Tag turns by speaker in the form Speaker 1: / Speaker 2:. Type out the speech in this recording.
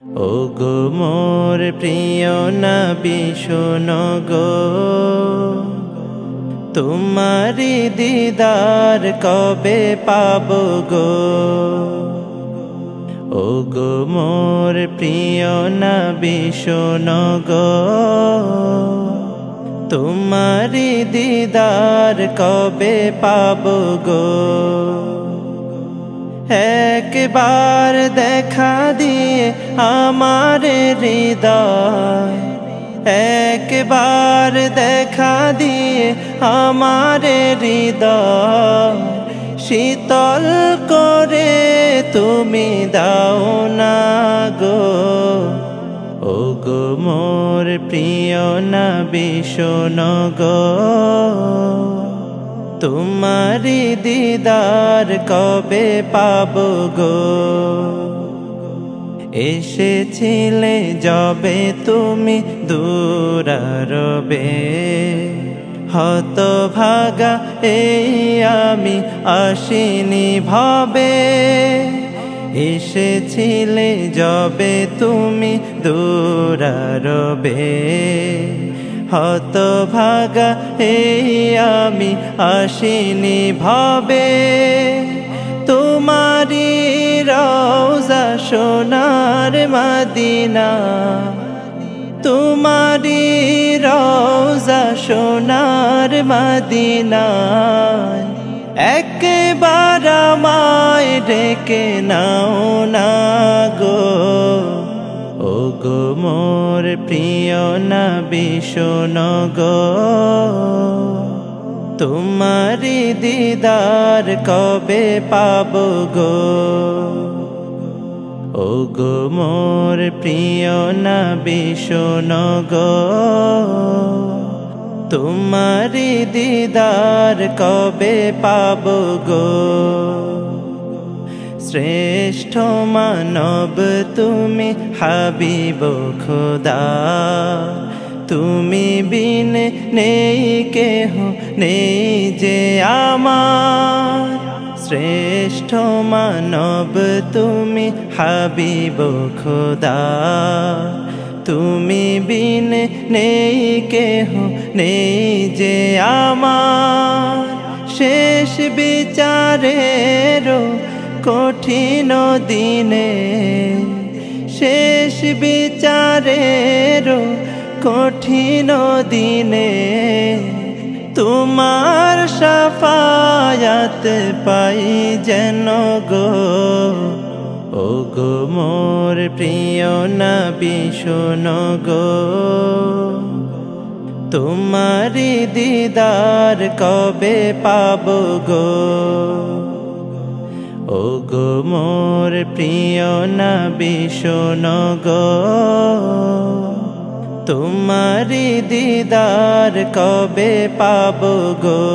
Speaker 1: ওগো মোর প্রিয় নবী শোনো গো, তোমারি দিদার কবে পাবো গো। ওগো মোর প্রিয় নবী শোনো গো, তোমারি দিদার কবে পাবো গো। একবার দেখা দিয়ে আমার হৃদয়, একবার দেখা দিয়ে আমার হৃদয় শীতল করে তুমি দাও না গো। ওগো মোর প্রিয় নবী শোনো গো, তোমারি দিদার কবে পাবো গো। এসেছিলে যবে তুমি দূরারবে, হতভাগা এই আমি আসিনি ভবে। এসেছিলে যবে তুমি দূরারবে, হতভাগা এই আমি আসিনি ভবে। তোমারি রওজা সোনার মদিনা, তোমারি রওজা সোনার মদিনা, একবার আমায় ডেকে নাও না গো। ওগো মোর প্রিয় নবী শোনো গো, তোমারি দিদার কবে পাবো গো। ওগো মোর প্রিয় নবী শোনো গো, তোমারি দিদার কবে পাবো গো। শ্রেষ্ঠ মানব তুমি হাবিব খোদা, তুমি বিন নেই কেহ নেই যে আমার। শ্রেষ্ঠ মানব তুমি হাবিব খোদা, তুমি বিন নেই কেহ নেই যে আমার। শেষ বিচারেরও কঠিন দিনে, শেষ বিচারেরও কঠিন দিনে, তোমার শাফায়াত পাই যেন গো। ওগো মোর প্রিয় নবী শোনো গো, তোমারি দিদার কবে পাবো গো। ওগো মোর প্রিয় নবী শোনো গো, তোমারি দিদার কবে পাবো গো।